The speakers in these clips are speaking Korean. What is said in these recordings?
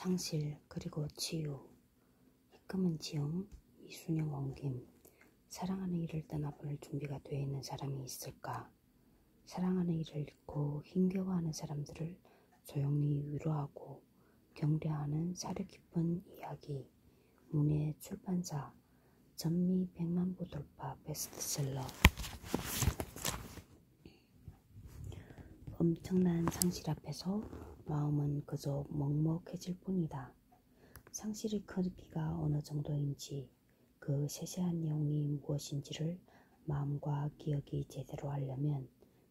상실 그리고 치유. 희끔은 지영, 이순영 옮김. 사랑하는 이를 떠나볼 준비가 되어 있는 사람이 있을까? 사랑하는 이를 잊고 힘겨워하는 사람들을 조용히 위로하고 격려하는 사려 깊은 이야기. 문예 출판사. 전미 100만부 돌파 베스트셀러. 엄청난 상실 앞에서 마음은 그저 먹먹해질 뿐이다. 상실의 크기가 어느 정도인지, 그 세세한 내용이 무엇인지를 마음과 기억이 제대로 하려면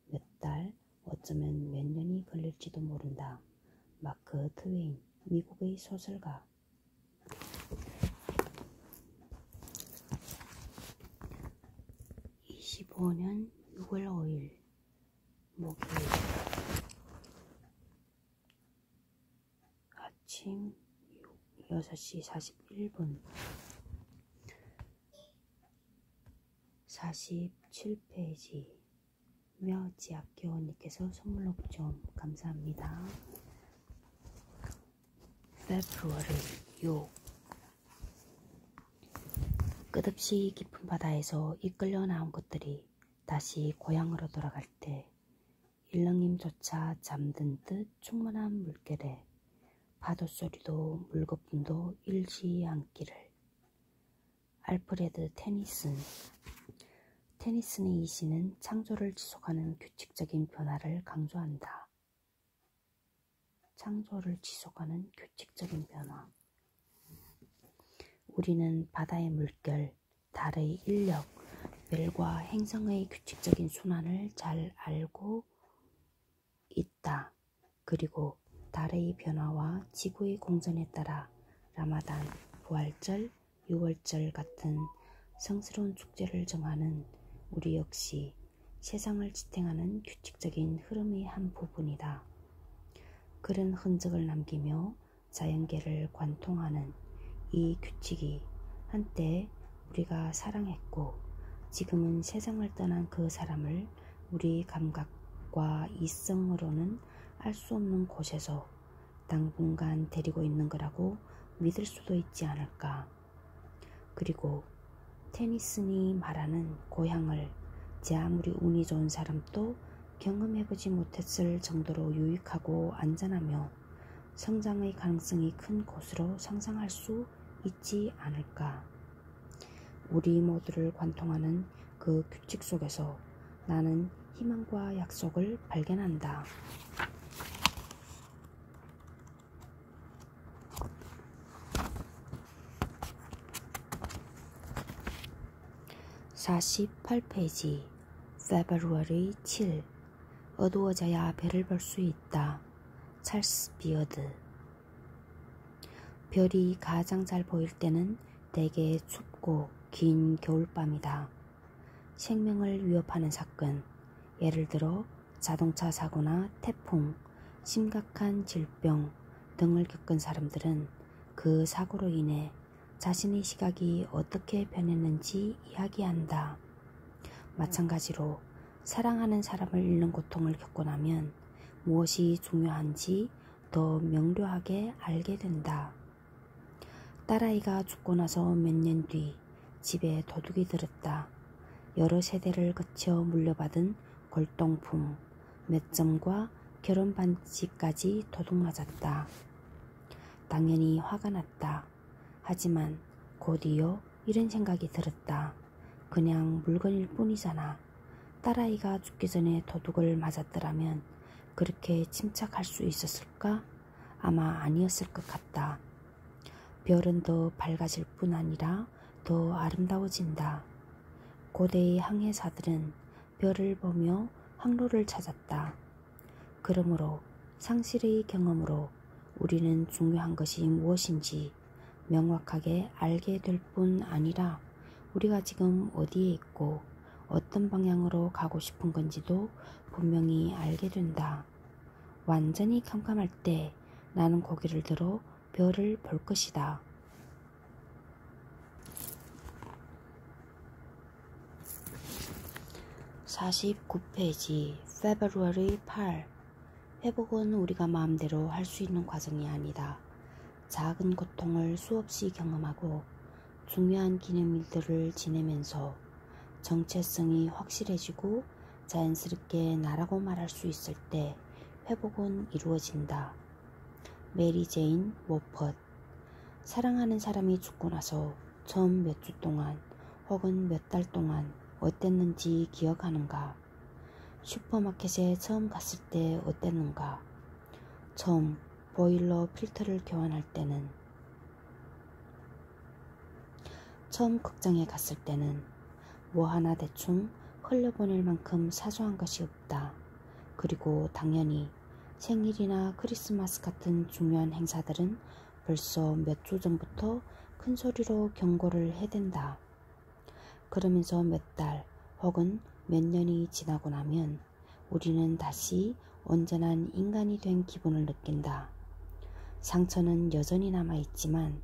몇 달, 어쩌면 몇 년이 걸릴지도 모른다. 마크 트웨인, 미국의 소설가. (2015년 6월 5일) 목요일 아침 6시 41분 47페이지. 묘지학교원님께서 선물로 좀 감사합니다. 페브루아리 6. 끝없이 깊은 바다에서 이끌려 나온 것들이 다시 고향으로 돌아갈 때 일렁임조차 잠든 듯 충만한 물결에 파도 소리도 물거품도 일지 않기를. 알프레드 테니슨의 이 시는 창조를 지속하는 규칙적인 변화를 강조한다. 창조를 지속하는 규칙적인 변화. 우리는 바다의 물결, 달의 인력, 별과 행성의 규칙적인 순환을 잘 알고 있다. 그리고 달의 변화와 지구의 공전에 따라 라마단, 부활절, 유월절 같은 성스러운 축제를 정하는 우리 역시 세상을 지탱하는 규칙적인 흐름의 한 부분이다. 그런 흔적을 남기며 자연계를 관통하는 이 규칙이 한때 우리가 사랑했고 지금은 세상을 떠난 그 사람을 우리 감각과 이성으로는 알 수 없는 곳에서 당분간 데리고 있는 거라고 믿을 수도 있지 않을까. 그리고 테니슨이 말하는 고향을 제 아무리 운이 좋은 사람도 경험해보지 못했을 정도로 유익하고 안전하며 성장의 가능성이 큰 곳으로 상상할 수 있지 않을까. 우리 모두를 관통하는 그 규칙 속에서 나는 희망과 약속을 발견한다. (48페이지) 페브루아리 7. 어두워져야 별을 볼 수 있다. 찰스 비어드. 별이 가장 잘 보일 때는 대개 춥고 긴 겨울밤이다. 생명을 위협하는 사건, 예를 들어 자동차 사고나 태풍, 심각한 질병 등을 겪은 사람들은 그 사고로 인해 자신의 시각이 어떻게 변했는지 이야기한다. 마찬가지로 사랑하는 사람을 잃는 고통을 겪고 나면 무엇이 중요한지 더 명료하게 알게 된다. 딸아이가 죽고 나서 몇 년 뒤 집에 도둑이 들었다. 여러 세대를 거쳐 물려받은 골동품 몇 점과 결혼 반지까지 도둑맞았다. 당연히 화가 났다. 하지만 곧이어 이런 생각이 들었다. 그냥 물건일 뿐이잖아. 딸아이가 죽기 전에 도둑을 맞았더라면 그렇게 침착할 수 있었을까? 아마 아니었을 것 같다. 별은 더 밝아질 뿐 아니라 더 아름다워진다. 고대의 항해사들은 별을 보며 항로를 찾았다. 그러므로 상실의 경험으로 우리는 중요한 것이 무엇인지 명확하게 알게 될 뿐 아니라 우리가 지금 어디에 있고 어떤 방향으로 가고 싶은 건지도 분명히 알게 된다. 완전히 캄캄할 때 나는 고개를 들어 별을 볼 것이다. 49페이지 페브루아리 8. 회복은 우리가 마음대로 할 수 있는 과정이 아니다. 작은 고통을 수없이 경험하고 중요한 기념일들을 지내면서 정체성이 확실해지고 자연스럽게 나라고 말할 수 있을 때 회복은 이루어진다. 메리 제인 모펫. 사랑하는 사람이 죽고 나서 처음 몇 주 동안 혹은 몇 달 동안 어땠는지 기억하는가? 슈퍼마켓에 처음 갔을 때 어땠는가? 처음 보일러 필터를 교환할 때는, 처음 극장에 갔을 때는 뭐 하나 대충 흘려보낼 만큼 사소한 것이 없다. 그리고 당연히 생일이나 크리스마스 같은 중요한 행사들은 벌써 몇 주 전부터 큰 소리로 경고를 해댄다. 그러면서 몇 달 혹은 몇 년이 지나고 나면 우리는 다시 온전한 인간이 된 기분을 느낀다. 상처는 여전히 남아있지만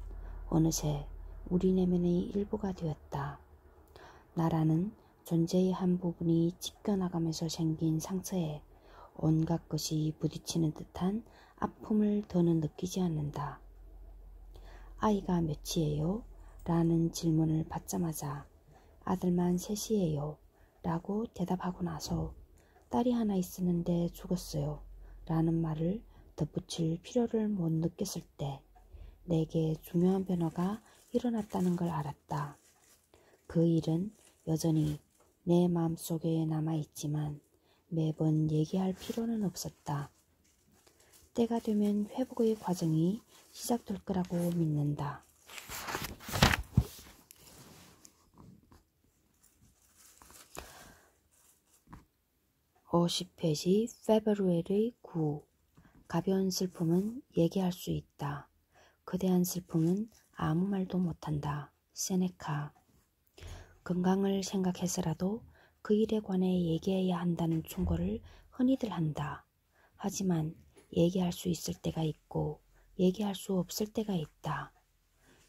어느새 우리 내면의 일부가 되었다. 나라는 존재의 한 부분이 찢겨나가면서 생긴 상처에 온갖 것이 부딪히는 듯한 아픔을 더는 느끼지 않는다. 아이가 몇이에요? 라는 질문을 받자마자 아들만 셋이에요 라고 대답하고 나서 딸이 하나 있었는데 죽었어요 라는 말을 덧붙일 필요를 못 느꼈을 때 내게 중요한 변화가 일어났다는 걸 알았다. 그 일은 여전히 내 마음속에 남아있지만 매번 얘기할 필요는 없었다. 때가 되면 회복의 과정이 시작될 거라고 믿는다. 50페이지 February 9. 가벼운 슬픔은 얘기할 수 있다. 거대한 슬픔은 아무 말도 못한다. 세네카. 건강을 생각해서라도 그 일에 관해 얘기해야 한다는 충고를 흔히들 한다. 하지만 얘기할 수 있을 때가 있고 얘기할 수 없을 때가 있다.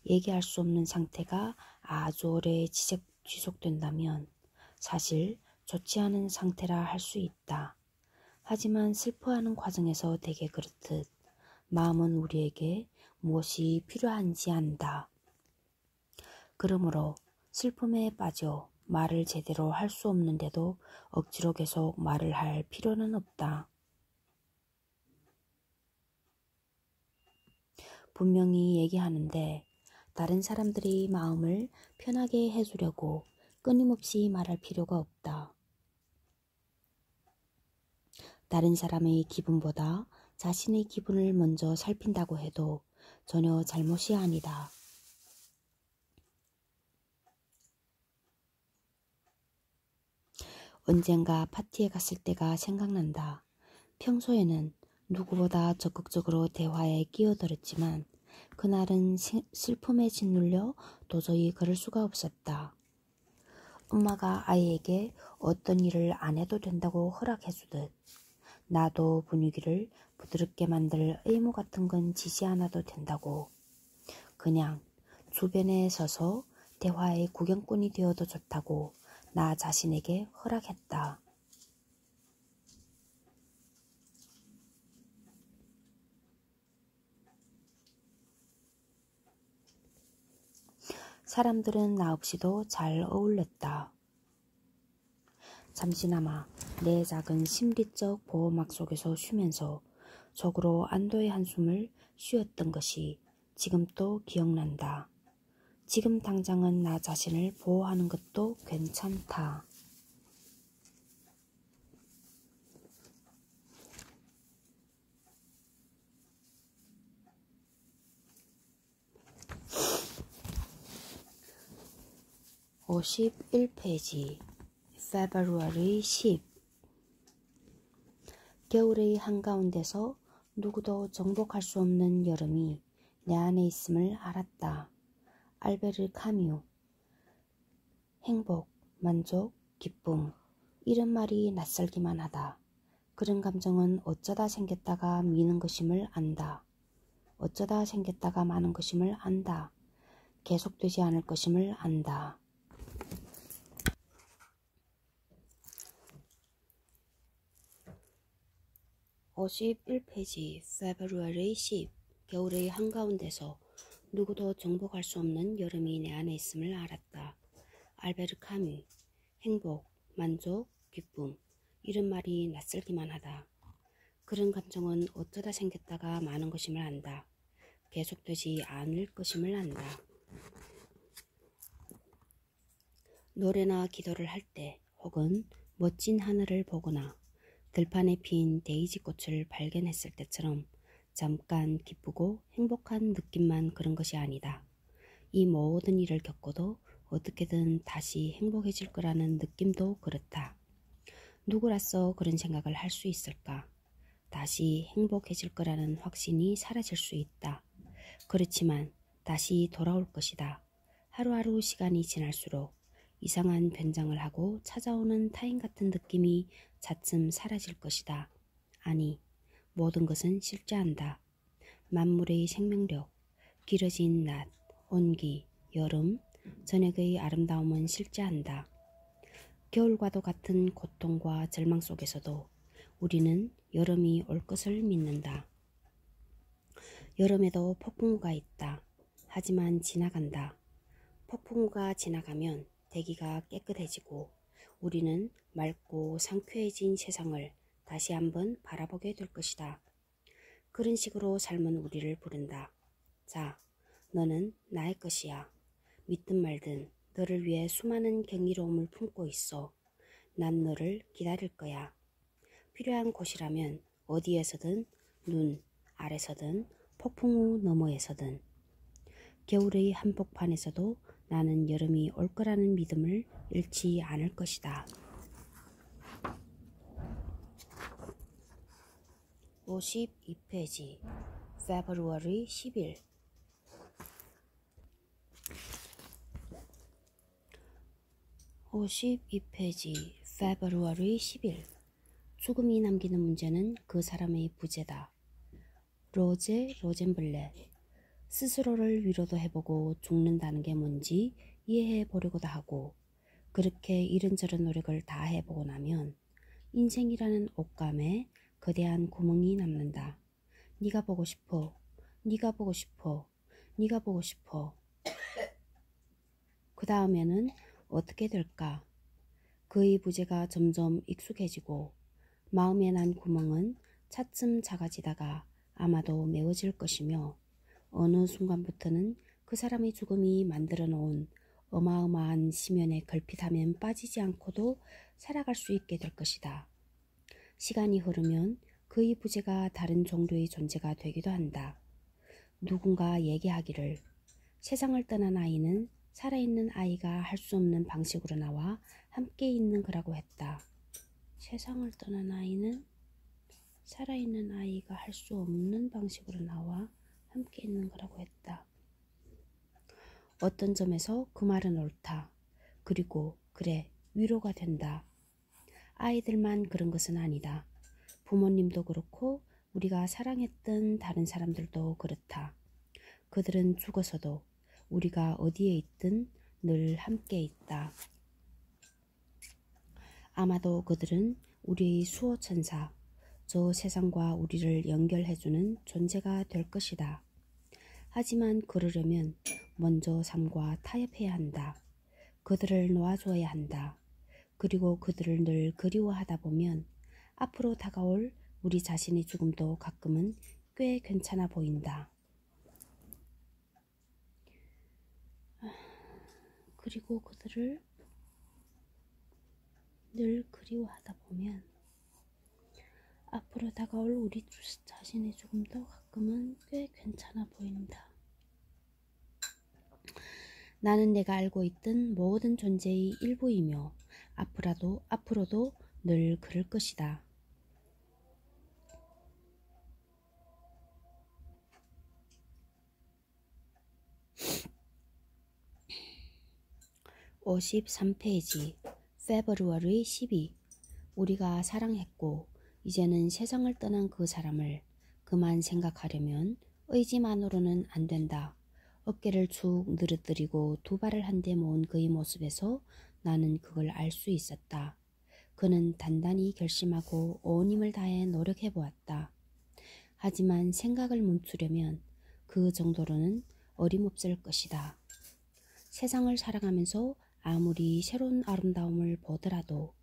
얘기할 수 없는 상태가 아주 오래 지속된다면 사실 좋지 않은 상태라 할 수 있다. 하지만 슬퍼하는 과정에서 대개 그렇듯 마음은 우리에게 무엇이 필요한지 안다. 그러므로 슬픔에 빠져 말을 제대로 할 수 없는데도 억지로 계속 말을 할 필요는 없다. 분명히 얘기하는데 다른 사람들이 마음을 편하게 해주려고 끊임없이 말할 필요가 없다. 다른 사람의 기분보다 자신의 기분을 먼저 살핀다고 해도 전혀 잘못이 아니다. 언젠가 파티에 갔을 때가 생각난다. 평소에는 누구보다 적극적으로 대화에 끼어들었지만 그날은 슬픔에 짓눌려 도저히 그럴 수가 없었다. 엄마가 아이에게 어떤 일을 안 해도 된다고 허락해주듯 나도 분위기를 부드럽게 만들 의무 같은 건 지시 않아도 된다고 그냥 주변에 서서 대화의 구경꾼이 되어도 좋다고 나 자신에게 허락했다. 사람들은 나 없이도 잘 어울렸다. 잠시나마 내 작은 심리적 보호막 속에서 쉬면서 속으로 안도의 한숨을 쉬었던 것이 지금 또 기억난다. 지금 당장은 나 자신을 보호하는 것도 괜찮다. (51페이지) February 10. 겨울의 한가운데서 누구도 정복할 수 없는 여름이 내 안에 있음을 알았다. 알베르 카뮤. 행복, 만족, 기쁨 이런 말이 낯설기만 하다. 그런 감정은 어쩌다 생겼다가 미는 것임을 안다. 어쩌다 생겼다가 마는 것임을 안다. 계속되지 않을 것임을 안다. 51페이지 February 10. 겨울의 한가운데서 누구도 정복할 수 없는 여름이 내 안에 있음을 알았다. 알베르 카뮈, 행복, 만족, 기쁨, 이런 말이 낯설기만 하다. 그런 감정은 어쩌다 생겼다가 많은 것임을 안다. 계속되지 않을 것임을 안다. 노래나 기도를 할 때 혹은 멋진 하늘을 보거나 들판에 핀 데이지 꽃을 발견했을 때처럼 잠깐 기쁘고 행복한 느낌만 그런 것이 아니다. 이 모든 일을 겪어도 어떻게든 다시 행복해질 거라는 느낌도 그렇다. 누구라서 그런 생각을 할 수 있을까? 다시 행복해질 거라는 확신이 사라질 수 있다. 그렇지만 다시 돌아올 것이다. 하루하루 시간이 지날수록 이상한 변장을 하고 찾아오는 타인 같은 느낌이 차츰 사라질 것이다. 아니, 모든 것은 실제한다. 만물의 생명력, 길어진 낮, 온기, 여름, 저녁의 아름다움은 실제한다. 겨울과도 같은 고통과 절망 속에서도 우리는 여름이 올 것을 믿는다. 여름에도 폭풍우가 있다. 하지만 지나간다. 폭풍우가 지나가면 대기가 깨끗해지고 우리는 맑고 상쾌해진 세상을 다시 한번 바라보게 될 것이다. 그런 식으로 삶은 우리를 부른다. 자, 너는 나의 것이야. 믿든 말든 너를 위해 수많은 경이로움을 품고 있어. 난 너를 기다릴 거야. 필요한 곳이라면 어디에서든, 눈 아래서든, 폭풍우 너머에서든. 겨울의 한복판에서도 나는 여름이 올 거라는 믿음을 잃지 않을 것이다. 52페이지 February 10일 52페이지 February 10일 죽음이 남기는 문제는 그 사람의 부재다. 로제 로젠블렛 스스로를 위로도 해보고 죽는다는 게 뭔지 이해해 보려고도 하고 그렇게 이런저런 노력을 다 해보고 나면 인생이라는 옷감에 거대한 구멍이 남는다. 네가 보고 싶어. 네가 보고 싶어. 네가 보고 싶어. 그 다음에는 어떻게 될까? 그의 부재가 점점 익숙해지고 마음에 난 구멍은 차츰 작아지다가 아마도 메워질 것이며 어느 순간부터는 그 사람의 죽음이 만들어 놓은 어마어마한 심연에 걸핏하면 빠지지 않고도 살아갈 수 있게 될 것이다. 시간이 흐르면 그의 부재가 다른 종류의 존재가 되기도 한다. 누군가 얘기하기를 세상을 떠난 아이는 살아있는 아이가 할 수 없는 방식으로 나와 함께 있는 거라고 했다. 세상을 떠난 아이는 살아있는 아이가 할 수 없는 방식으로 나와 함께 있는 거라고 했다. 어떤 점에서 그 말은 옳다. 그리고 그래, 위로가 된다. 아이들만 그런 것은 아니다. 부모님도 그렇고 우리가 사랑했던 다른 사람들도 그렇다. 그들은 죽어서도 우리가 어디에 있든 늘 함께 있다. 아마도 그들은 우리의 수호천사, 저 세상과 우리를 연결해주는 존재가 될 것이다. 하지만 그러려면 먼저 삶과 타협해야 한다. 그들을 놓아줘야 한다. 그리고 그들을 늘 그리워하다 보면 앞으로 다가올 우리 자신의 죽음도 가끔은 꽤 괜찮아 보인다. 그리고 그들을 늘 그리워하다 보면 앞으로 다가올 우리 자신의 죽음도 가끔은 꽤 괜찮아 보인다. 나는 내가 알고 있던 모든 존재의 일부이며 앞으로도 늘 그럴 것이다. 53페이지 February 12 우리가 사랑했고 이제는 세상을 떠난 그 사람을 그만 생각하려면 의지만으로는 안 된다. 어깨를 축 늘어뜨리고 두 발을 한데 모은 그의 모습에서 나는 그걸 알 수 있었다. 그는 단단히 결심하고 온 힘을 다해 노력해보았다. 하지만 생각을 멈추려면 그 정도로는 어림없을 것이다. 세상을 살아가면서 아무리 새로운 아름다움을 보더라도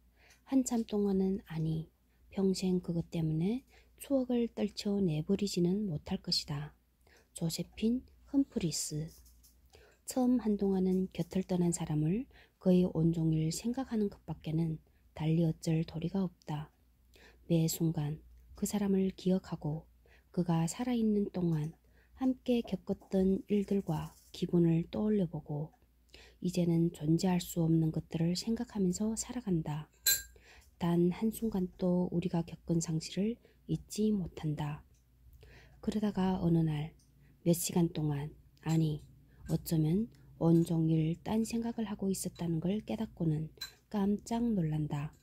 한참 동안은 아니 평생 그것 때문에 추억을 떨쳐내버리지는 못할 것이다. 조세핀 흠프리스. 처음 한동안은 곁을 떠난 사람을 거의 온종일 생각하는 것밖에는 달리 어쩔 도리가 없다. 매 순간 그 사람을 기억하고 그가 살아있는 동안 함께 겪었던 일들과 기분을 떠올려보고 이제는 존재할 수 없는 것들을 생각하면서 살아간다. 단 한순간도 우리가 겪은 상실을 잊지 못한다. 그러다가 어느 날 몇 시간 동안 아니 어쩌면 온종일 딴 생각을 하고 있었다는 걸 깨닫고는 깜짝 놀란다.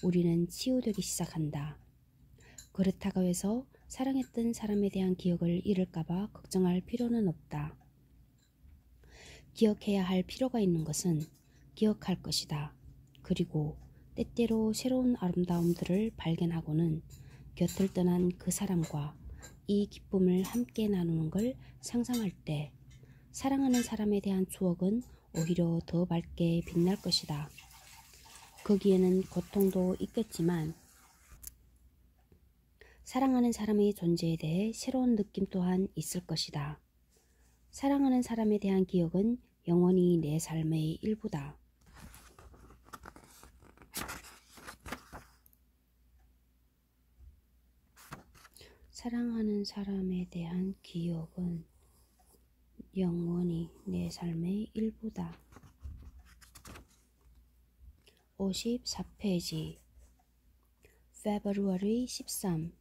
우리는 치유되기 시작한다. 그렇다고 해서 사랑했던 사람에 대한 기억을 잃을까봐 걱정할 필요는 없다. 기억해야 할 필요가 있는 것은 기억할 것이다. 그리고 때때로 새로운 아름다움들을 발견하고는 곁을 떠난 그 사람과 이 기쁨을 함께 나누는 걸 상상할 때 사랑하는 사람에 대한 추억은 오히려 더 밝게 빛날 것이다. 거기에는 고통도 있겠지만 사랑하는 사람의 존재에 대해 새로운 느낌 또한 있을 것이다. 사랑하는 사람에 대한 기억은 영원히 내 삶의 일부다. 사랑하는 사람에 대한 기억은 영원히 내 삶의 일부다. 54페이지 February 13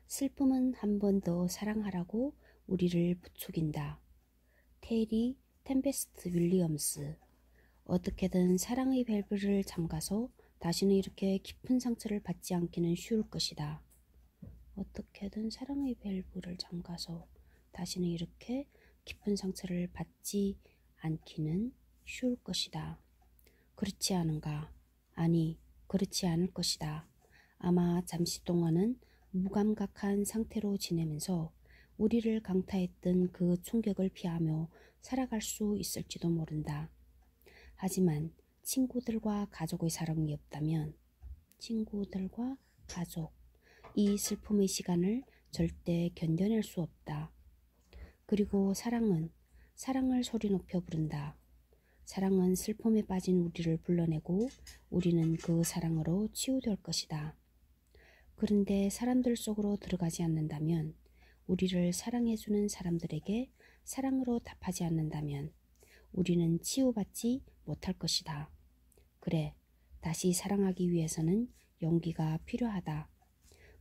슬픔은 한 번 더 사랑하라고 우리를 부추긴다. 테리 템베스트 윌리엄스. 어떻게든 사랑의 밸브를 잠가서 다시는 이렇게 깊은 상처를 받지 않기는 쉬울 것이다. 어떻게든 사랑의 밸브를 잠가서 다시는 이렇게 깊은 상처를 받지 않기는 쉬울 것이다. 그렇지 않은가? 아니, 그렇지 않을 것이다. 아마 잠시 동안은 무감각한 상태로 지내면서 우리를 강타했던 그 충격을 피하며 살아갈 수 있을지도 모른다. 하지만 친구들과 가족의 사랑이 없다면 친구들과 가족, 이 슬픔의 시간을 절대 견뎌낼 수 없다. 그리고 사랑은 사랑을 소리 높여 부른다. 사랑은 슬픔에 빠진 우리를 불러내고 우리는 그 사랑으로 치유될 것이다. 그런데 사람들 속으로 들어가지 않는다면, 우리를 사랑해주는 사람들에게 사랑으로 답하지 않는다면 우리는 치유받지 못할 것이다. 그래, 다시 사랑하기 위해서는 용기가 필요하다.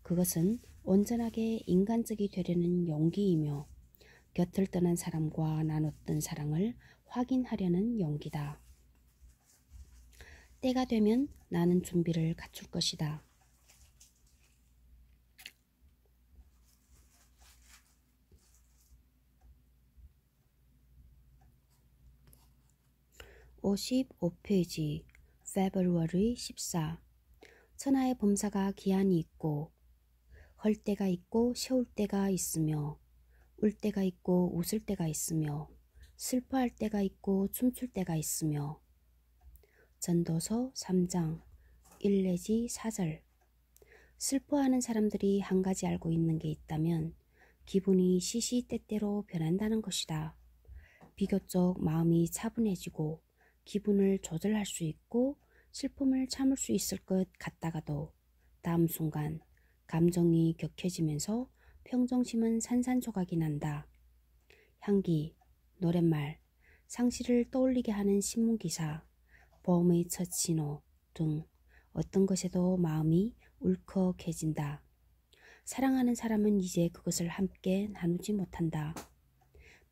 그것은 온전하게 인간적이 되려는 용기이며 곁을 떠난 사람과 나눴던 사랑을 확인하려는 용기다. 때가 되면 나는 준비를 갖출 것이다. (55페이지) February 14 천하의 범사가 기한이 있고 헐 때가 있고 세울 때가 있으며 울 때가 있고 웃을 때가 있으며 슬퍼할 때가 있고 춤출 때가 있으며 전도서 3장 1 내지 4절. 슬퍼하는 사람들이 한 가지 알고 있는 게 있다면 기분이 시시때때로 변한다는 것이다. 비교적 마음이 차분해지고 기분을 조절할 수 있고 슬픔을 참을 수 있을 것 같다가도 다음 순간 감정이 격해지면서 평정심은 산산조각이 난다. 향기, 노랫말, 상실을 떠올리게 하는 신문기사, 보험의 첫 신호 등 어떤 것에도 마음이 울컥해진다. 사랑하는 사람은 이제 그것을 함께 나누지 못한다.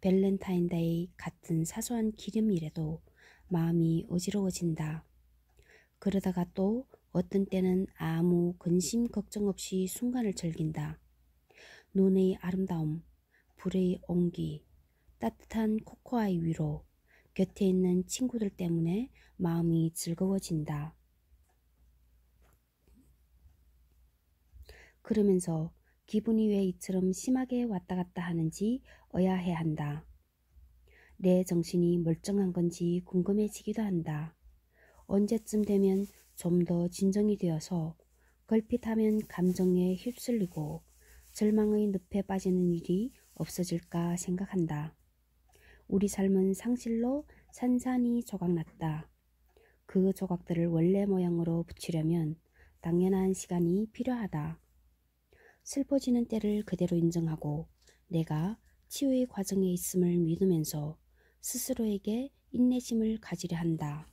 밸런타인데이 같은 사소한 기념일에도 마음이 어지러워진다. 그러다가 또 어떤 때는 아무 근심 걱정 없이 순간을 즐긴다. 눈의 아름다움, 불의 온기, 따뜻한 코코아의 위로, 곁에 있는 친구들 때문에 마음이 즐거워진다. 그러면서 기분이 왜 이처럼 심하게 왔다 갔다 하는지 의아해 한다. 내 정신이 멀쩡한 건지 궁금해지기도 한다. 언제쯤 되면 좀 더 진정이 되어서 걸핏하면 감정에 휩쓸리고 절망의 늪에 빠지는 일이 없어질까 생각한다. 우리 삶은 상실로 산산이 조각났다. 그 조각들을 원래 모양으로 붙이려면 당연한 시간이 필요하다. 슬퍼지는 때를 그대로 인정하고 내가 치유의 과정에 있음을 믿으면서 스스로에게 인내심을 가지려 한다.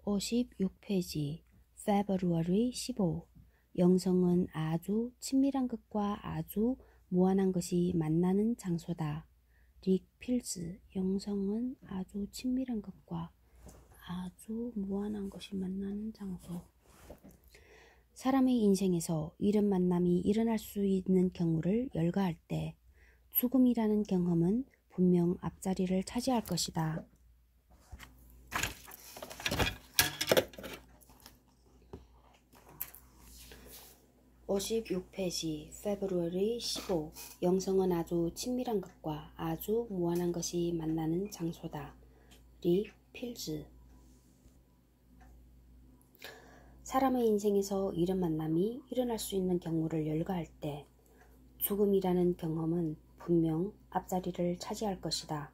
56페이지 February 15 영성은 아주 친밀한 것과 아주 무한한 것이 만나는 장소다. 릭 필즈 영성은 아주 친밀한 것과 아주 무한한 것이 만나는 장소. 사람의 인생에서 이런 만남이 일어날 수 있는 경우를 열거할 때 죽음이라는 경험은 분명 앞자리를 차지할 것이다. 56페이지 February 15 영성은 아주 친밀한 것과 아주 무한한 것이 만나는 장소다. 릭 필즈 사람의 인생에서 이런 만남이 일어날 수 있는 경우를 열거할 때 죽음이라는 경험은 분명 앞자리를 차지할 것이다.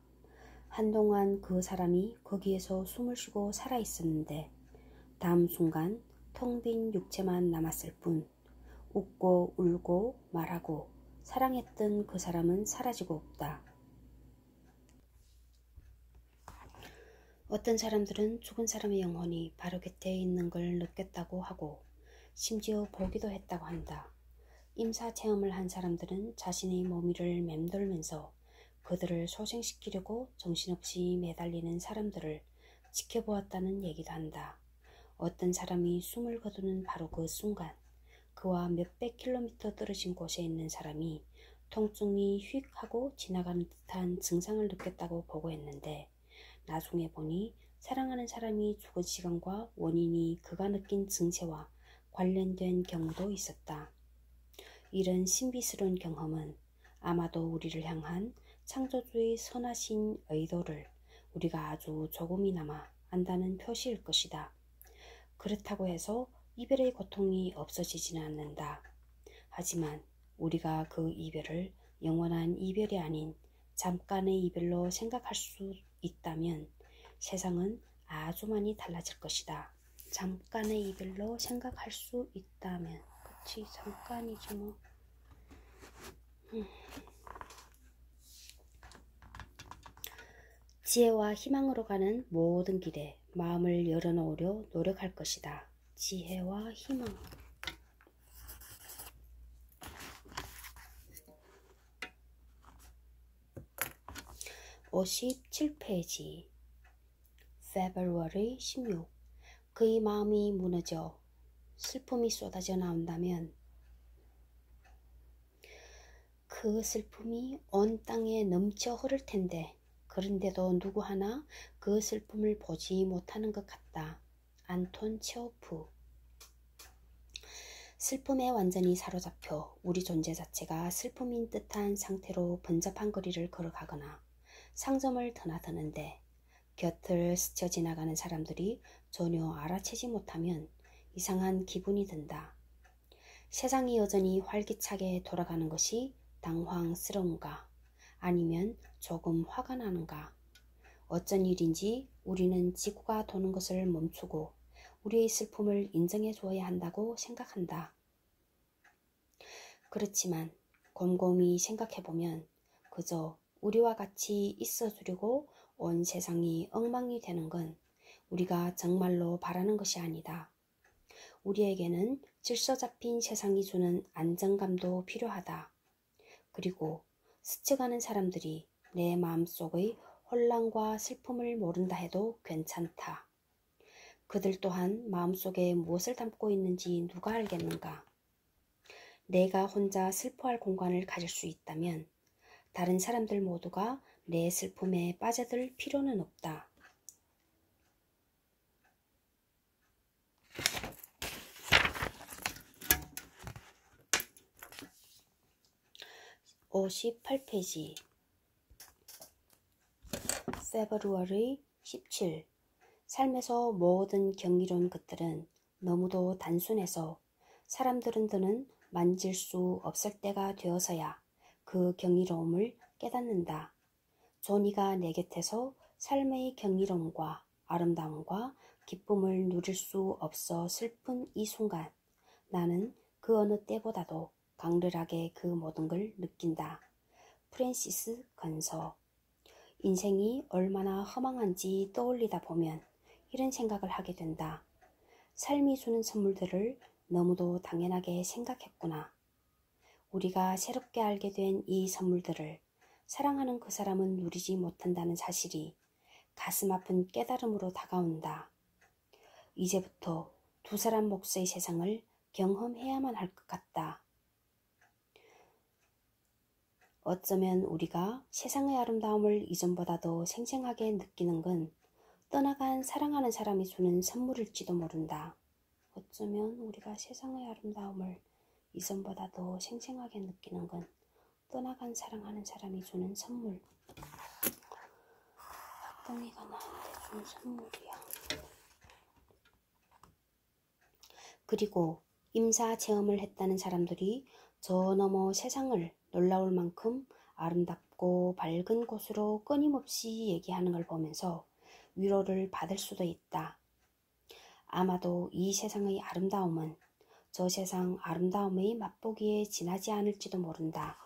한동안 그 사람이 거기에서 숨을 쉬고 살아 있었는데 다음 순간 텅 빈 육체만 남았을 뿐 웃고 울고 말하고 사랑했던 그 사람은 사라지고 없다. 어떤 사람들은 죽은 사람의 영혼이 바로 곁에 있는 걸 느꼈다고 하고 심지어 보기도 했다고 한다. 임사 체험을 한 사람들은 자신의 몸위를 맴돌면서 그들을 소생시키려고 정신없이 매달리는 사람들을 지켜보았다는 얘기도 한다. 어떤 사람이 숨을 거두는 바로 그 순간 그와 몇백 킬로미터 떨어진 곳에 있는 사람이 통증이 휙 하고 지나가는 듯한 증상을 느꼈다고 보고했는데 나중에 보니 사랑하는 사람이 죽은 시간과 원인이 그가 느낀 증세와 관련된 경우도 있었다. 이런 신비스러운 경험은 아마도 우리를 향한 창조주의 선하신 의도를 우리가 아주 조금이나마 안다는 표시일 것이다. 그렇다고 해서 이별의 고통이 없어지지는 않는다. 하지만 우리가 그 이별을 영원한 이별이 아닌 잠깐의 이별로 생각할 수 있다면 세상은 아주 많이 달라질 것이다. 잠깐의 이별로 생각할 수 있다면 그치 잠깐이지 뭐. 지혜와 희망으로 가는 모든 길에 마음을 열어놓으려 노력할 것이다. 지혜와 희망. (57페이지) February 16 그의 마음이 무너져 슬픔이 쏟아져 나온다면 그 슬픔이 온 땅에 넘쳐 흐를 텐데 그런데도 누구 하나 그 슬픔을 보지 못하는 것 같다. 안톤 체호프 슬픔에 완전히 사로잡혀 우리 존재 자체가 슬픔인 듯한 상태로 번잡한 거리를 걸어가거나 상점을 드나드는데 곁을 스쳐 지나가는 사람들이 전혀 알아채지 못하면 이상한 기분이 든다. 세상이 여전히 활기차게 돌아가는 것이 당황스러운가 아니면 조금 화가 나는가 어쩐 일인지 우리는 지구가 도는 것을 멈추고 우리의 슬픔을 인정해 주어야 한다고 생각한다. 그렇지만 곰곰이 생각해보면 그저 우리와 같이 있어주려고 온 세상이 엉망이 되는 건 우리가 정말로 바라는 것이 아니다. 우리에게는 질서 잡힌 세상이 주는 안정감도 필요하다. 그리고 스쳐가는 사람들이 내 마음속의 혼란과 슬픔을 모른다 해도 괜찮다. 그들 또한 마음속에 무엇을 담고 있는지 누가 알겠는가? 내가 혼자 슬퍼할 공간을 가질 수 있다면 다른 사람들 모두가 내 슬픔에 빠져들 필요는 없다. 58페이지 February 17 삶에서 모든 경이로운 것들은 너무도 단순해서 사람들은 더는 만질 수 없을 때가 되어서야 그 경이로움을 깨닫는다. 조니가 내 곁에서 삶의 경이로움과 아름다움과 기쁨을 누릴 수 없어 슬픈 이 순간 나는 그 어느 때보다도 강렬하게 그 모든 걸 느낀다. 프랜시스 건서 인생이 얼마나 허망한지 떠올리다 보면 이런 생각을 하게 된다. 삶이 주는 선물들을 너무도 당연하게 생각했구나. 우리가 새롭게 알게 된 이 선물들을 사랑하는 그 사람은 누리지 못한다는 사실이 가슴 아픈 깨달음으로 다가온다. 이제부터 두 사람 몫의 세상을 경험해야만 할 것 같다. 어쩌면 우리가 세상의 아름다움을 이전보다도 생생하게 느끼는 건 떠나간 사랑하는 사람이 주는 선물일지도 모른다. 어쩌면 우리가 세상의 아름다움을 이전보다도 생생하게 느끼는 건 떠나간 사랑하는 사람이 주는 선물. 학동이가 나한테 준 선물이야. 그리고 임사 체험을 했다는 사람들이 저 너머 세상을 놀라울 만큼 아름답고 밝은 곳으로 끊임없이 얘기하는 걸 보면서 위로를 받을 수도 있다. 아마도 이 세상의 아름다움은 저 세상 아름다움의 맛보기에 지나지 않을지도 모른다.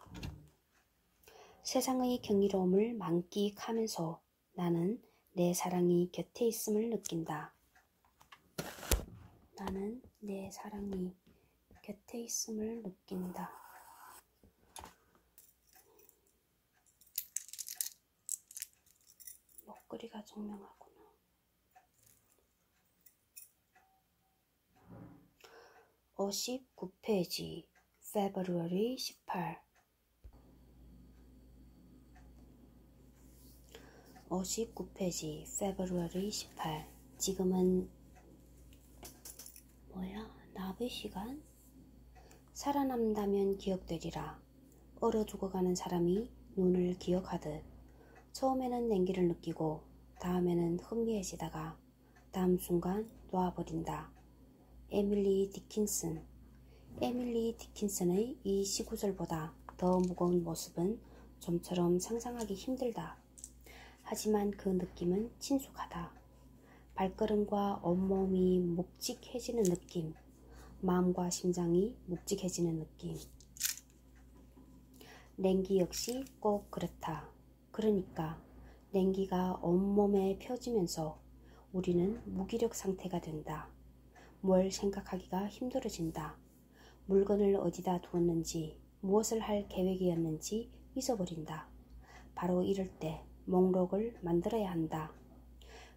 세상의 경이로움을 만끽하면서 나는 내 사랑이 곁에 있음을 느낀다. 나는 내 사랑이 곁에 있음을 느낀다. 목소리가 정명하구나. 59페이지 February 18 59페이지 February 18 지금은 나의 시간? 살아남다면 기억되리라. 얼어 죽어가는 사람이 눈을 기억하듯 처음에는 냉기를 느끼고 다음에는 흥미해지다가 다음 순간 놓아버린다. 에밀리 디킨슨 에밀리 디킨슨의 이 시구절보다 더 무거운 모습은 좀처럼 상상하기 힘들다. 하지만 그 느낌은 친숙하다. 발걸음과 온몸이 묵직해지는 느낌, 마음과 심장이 묵직해지는 느낌. 냉기 역시 꼭 그렇다. 그러니까 냉기가 온몸에 펴지면서 우리는 무기력 상태가 된다. 뭘 생각하기가 힘들어진다. 물건을 어디다 두었는지, 무엇을 할 계획이었는지 잊어버린다. 바로 이럴 때 목록을 만들어야 한다.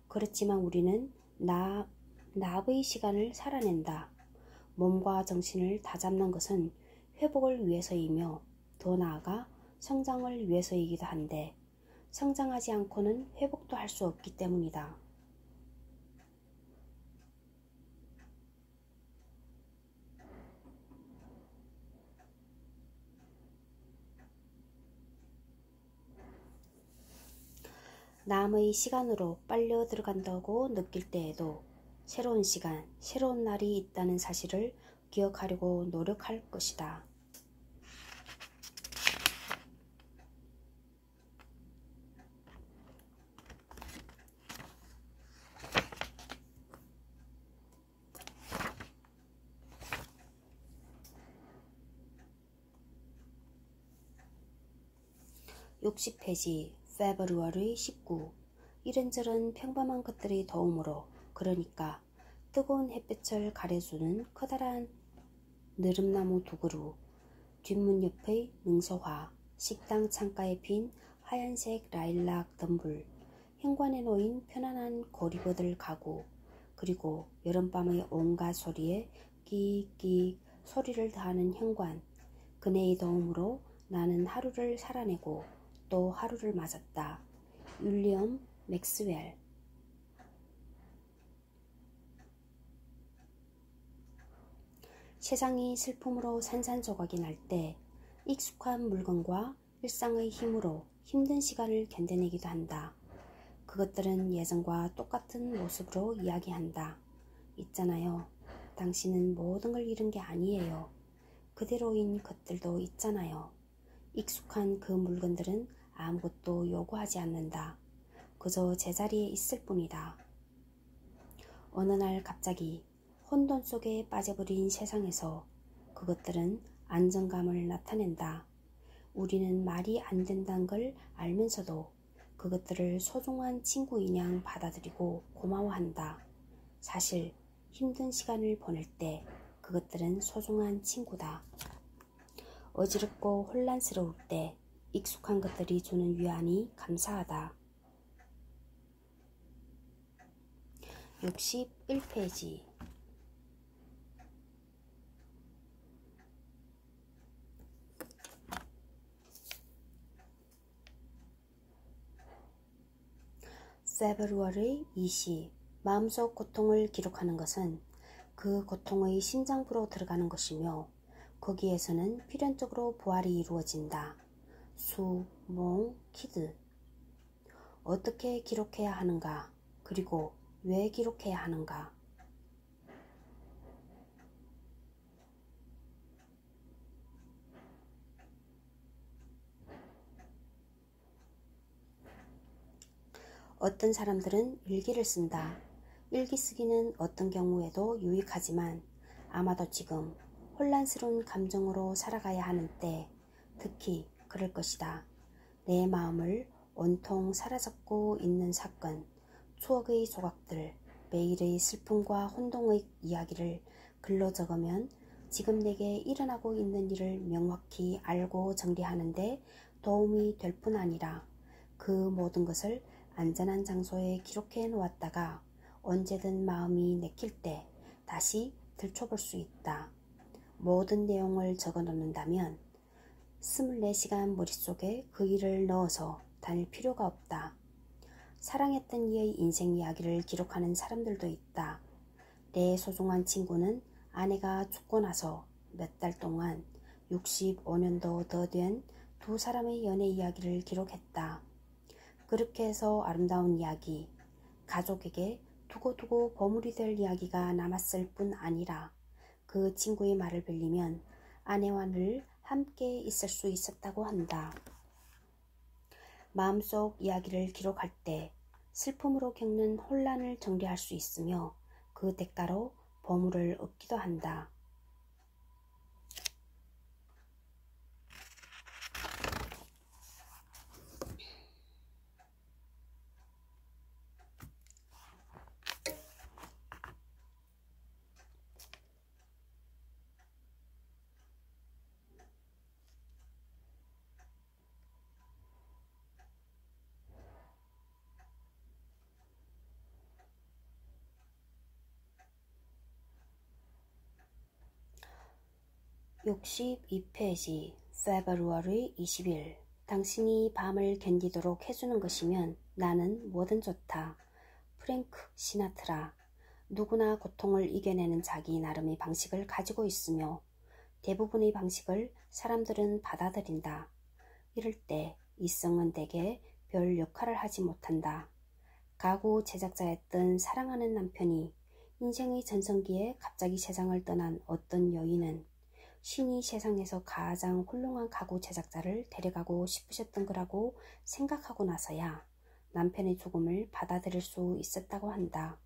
그렇지만 우리는 나의 시간을 살아낸다. 몸과 정신을 다잡는 것은 회복을 위해서이며 더 나아가 성장을 위해서이기도 한데 성장하지 않고는 회복도 할 수 없기 때문이다. 남의 시간으로 빨려 들어간다고 느낄 때에도 새로운 시간, 새로운 날이 있다는 사실을 기억하려고 노력할 것이다. (60) 페이지 February 19 이런저런 평범한 것들의 도움으로 그러니까 뜨거운 햇볕을 가려주는 커다란 느릅나무 두 그루, 뒷문 옆의 능소화, 식당 창가에 핀 하얀색 라일락 덤불, 현관에 놓인 편안한 고리버들 가구, 그리고 여름밤의 온갖 소리에 끼익끼익 소리를 더하는 현관, 그네의 도움으로 나는 하루를 살아내고 또 하루를 맞았다. 윌리엄 맥스웰. 세상이 슬픔으로 산산조각이 날 때 익숙한 물건과 일상의 힘으로 힘든 시간을 견뎌내기도 한다. 그것들은 예전과 똑같은 모습으로 이야기한다. 있잖아요. 당신은 모든 걸 잃은 게 아니에요. 그대로인 것들도 있잖아요. 익숙한 그 물건들은 아무것도 요구하지 않는다. 그저 제자리에 있을 뿐이다. 어느 날 갑자기 혼돈 속에 빠져버린 세상에서 그것들은 안정감을 나타낸다. 우리는 말이 안 된다는 걸 알면서도 그것들을 소중한 친구인 양 받아들이고 고마워한다. 사실 힘든 시간을 보낼 때 그것들은 소중한 친구다. 어지럽고 혼란스러울 때 익숙한 것들이 주는 위안이 감사하다. 61페이지. February 20. 마음속 고통을 기록하는 것은 그 고통의 심장부로 들어가는 것이며 거기에서는 필연적으로 부활이 이루어진다. 수, 몽, 키드. 어떻게 기록해야 하는가? 그리고 왜 기록해야 하는가? 어떤 사람들은 일기를 쓴다. 일기 쓰기는 어떤 경우에도 유익하지만 아마도 지금 혼란스러운 감정으로 살아가야 하는 때 특히 그럴 것이다. 내 마음을 온통 사로잡고 있는 사건, 추억의 조각들, 매일의 슬픔과 혼동의 이야기를 글로 적으면 지금 내게 일어나고 있는 일을 명확히 알고 정리하는데 도움이 될 뿐 아니라 그 모든 것을 안전한 장소에 기록해 놓았다가 언제든 마음이 내킬 때 다시 들춰볼 수 있다. 모든 내용을 적어 놓는다면 24시간 머릿속에 그 일을 넣어서 다닐 필요가 없다. 사랑했던 이의 인생 이야기를 기록하는 사람들도 있다. 내 소중한 친구는 아내가 죽고 나서 몇 달 동안 65년도 더 된 두 사람의 연애 이야기를 기록했다. 그렇게 해서 아름다운 이야기, 가족에게 두고두고 보물이 될 이야기가 남았을 뿐 아니라 그 친구의 말을 빌리면 아내와 늘 함께 있을 수 있었다고 한다. 마음속 이야기를 기록할 때 슬픔으로 겪는 혼란을 정리할 수 있으며 그 대가로 보물을 얻기도 한다. (62페이지) February 20일. 당신이 밤을 견디도록 해주는 것이면 나는 뭐든 좋다. 프랭크 시나트라. 누구나 고통을 이겨내는 자기 나름의 방식을 가지고 있으며 대부분의 방식을 사람들은 받아들인다. 이럴 때 이성은 대개 별 역할을 하지 못한다. 가구 제작자였던 사랑하는 남편이 인생의 전성기에 갑자기 세상을 떠난 어떤 여인은 신이 세상에서 가장 훌륭한 가구 제작자를 데려가고 싶으셨던 거라고 생각하고 나서야 남편의 죽음을 받아들일 수 있었다고 한다.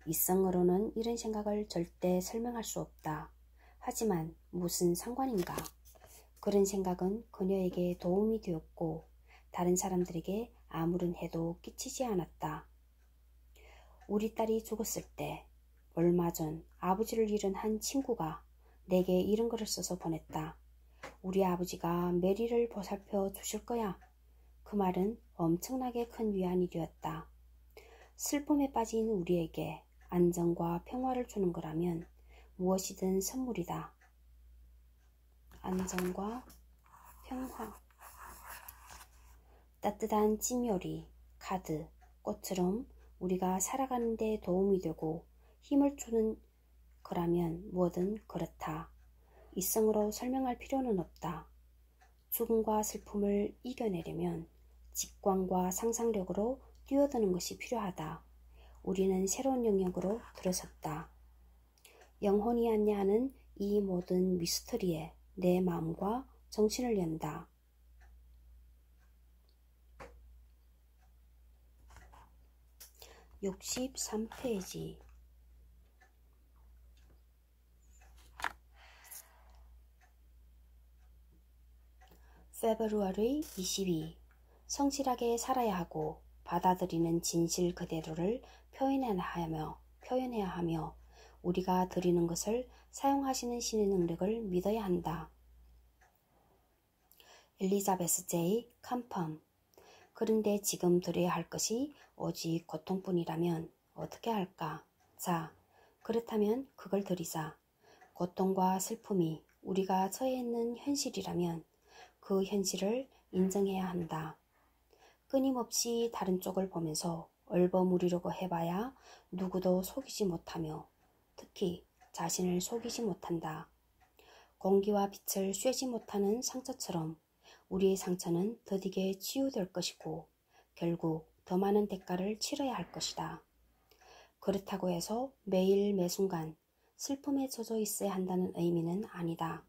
이성으로는 이런 생각을 절대 설명할 수 없다. 하지만 무슨 상관인가? 그런 생각은 그녀에게 도움이 되었고 다른 사람들에게 아무런 해도 끼치지 않았다. 우리 딸이 죽었을 때 얼마 전 아버지를 잃은 한 친구가 내게 이런 글을 써서 보냈다. 우리 아버지가 메리를 보살펴 주실 거야. 그 말은 엄청나게 큰 위안이 되었다. 슬픔에 빠진 우리에게 안정과 평화를 주는 거라면 무엇이든 선물이다. 안정과 평화. 따뜻한 찜요리, 카드, 꽃처럼 우리가 살아가는 데 도움이 되고 힘을 주는 거라면 뭐든 그렇다. 이성으로 설명할 필요는 없다. 죽음과 슬픔을 이겨내려면 직관과 상상력으로 뛰어드는 것이 필요하다. 우리는 새로운 영역으로 들어섰다. 영혼이 안내하는 이 모든 미스터리에 내 마음과 정신을 연다. (63페이지) February 22. 성실하게 살아야 하고 받아들이는 진실 그대로를 표현해야 하며 우리가 드리는 것을 사용하시는 신의 능력을 믿어야 한다. 엘리자베스 J. 캄펌. 그런데 지금 드려야 할 것이 오직 고통뿐이라면 어떻게 할까? 자, 그렇다면 그걸 드리자. 고통과 슬픔이 우리가 처해 있는 현실이라면 그 현실을 인정해야 한다. 끊임없이 다른 쪽을 보면서 얼버무리려고 해봐야 누구도 속이지 못하며 특히 자신을 속이지 못한다. 공기와 빛을 쐬지 못하는 상처처럼 우리의 상처는 더디게 치유될 것이고 결국 더 많은 대가를 치러야 할 것이다. 그렇다고 해서 매일 매순간 슬픔에 젖어 있어야 한다는 의미는 아니다.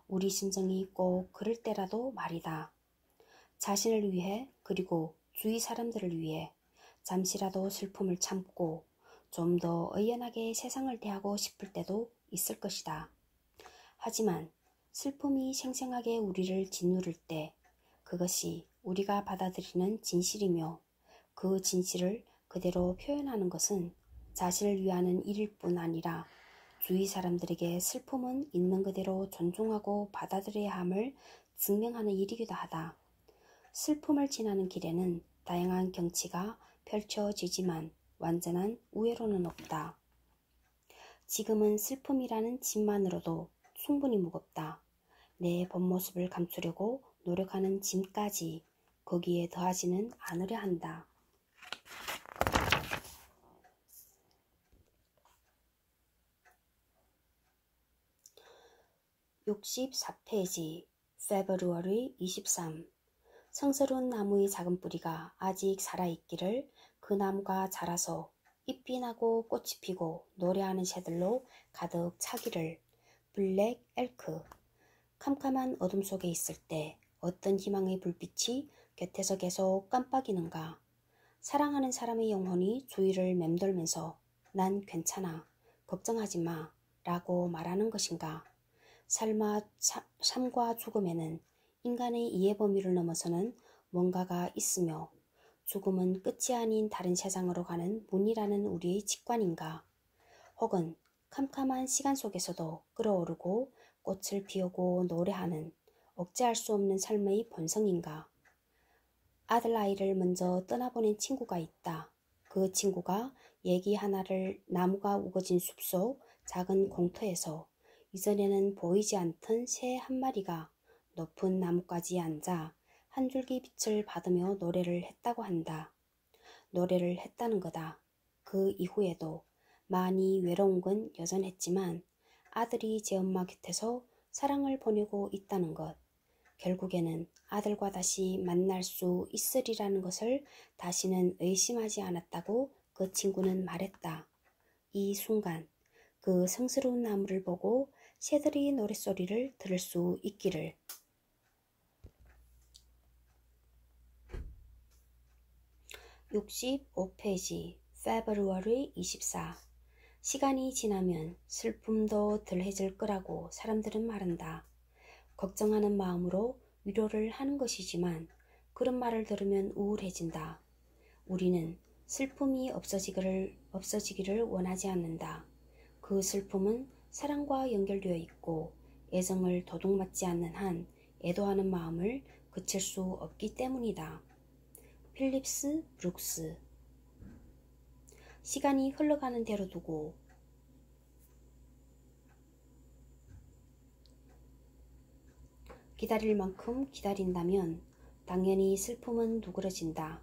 우리 심정이 꼭 그럴 때라도 말이다. 자신을 위해 그리고 주위 사람들을 위해 잠시라도 슬픔을 참고 좀 더 의연하게 세상을 대하고 싶을 때도 있을 것이다. 하지만 슬픔이 생생하게 우리를 짓누를 때 그것이 우리가 받아들이는 진실이며 그 진실을 그대로 표현하는 것은 자신을 위하는 일일 뿐 아니라 주위 사람들에게 슬픔은 있는 그대로 존중하고 받아들여야 함을 증명하는 일이기도 하다. 슬픔을 지나는 길에는 다양한 경치가 펼쳐지지만 완전한 우회로는 없다. 지금은 슬픔이라는 짐만으로도 충분히 무겁다. 내 본 모습을 감추려고 노력하는 짐까지 거기에 더하지는 않으려 한다. (64페이지) February 23. 성스러운 나무의 작은 뿌리가 아직 살아있기를 그 나무가 자라서 잎이 나고 꽃이 피고 노래하는 새들로 가득 차기를. 블랙 엘크. 캄캄한 어둠 속에 있을 때 어떤 희망의 불빛이 곁에서 계속 깜빡이는가. 사랑하는 사람의 영혼이 주위를 맴돌면서 난 괜찮아, 걱정하지 마 라고 말하는 것인가. 삶과 죽음에는 인간의 이해 범위를 넘어서는 뭔가가 있으며 죽음은 끝이 아닌 다른 세상으로 가는 문이라는 우리의 직관인가. 혹은 캄캄한 시간 속에서도 끓어오르고 꽃을 피우고 노래하는 억제할 수 없는 삶의 본성인가. 아들아이를 먼저 떠나보낸 친구가 있다. 그 친구가 얘기 하나를 나무가 우거진 숲속 작은 공터에서 이전에는 보이지 않던 새 한 마리가 높은 나뭇가지에 앉아 한 줄기 빛을 받으며 노래를 했다고 한다. 노래를 했다는 거다. 그 이후에도 많이 외로운 건 여전했지만 아들이 제 엄마 곁에서 사랑을 보내고 있다는 것, 결국에는 아들과 다시 만날 수 있으리라는 것을 다시는 의심하지 않았다고 그 친구는 말했다. 이 순간 그 성스러운 나무를 보고 새들의 노랫소리를 들을 수 있기를. (65페이지) February 24. 시간이 지나면 슬픔도 덜해질 거라고 사람들은 말한다. 걱정하는 마음으로 위로를 하는 것이지만 그런 말을 들으면 우울해진다. 우리는 슬픔이 없어지기를 원하지 않는다. 그 슬픔은 사랑과 연결되어 있고 애정을 도둑맞지 않는 한 애도하는 마음을 그칠 수 없기 때문이다. 필립스 브룩스. 시간이 흘러가는 대로 두고 기다릴 만큼 기다린다면 당연히 슬픔은 누그러진다.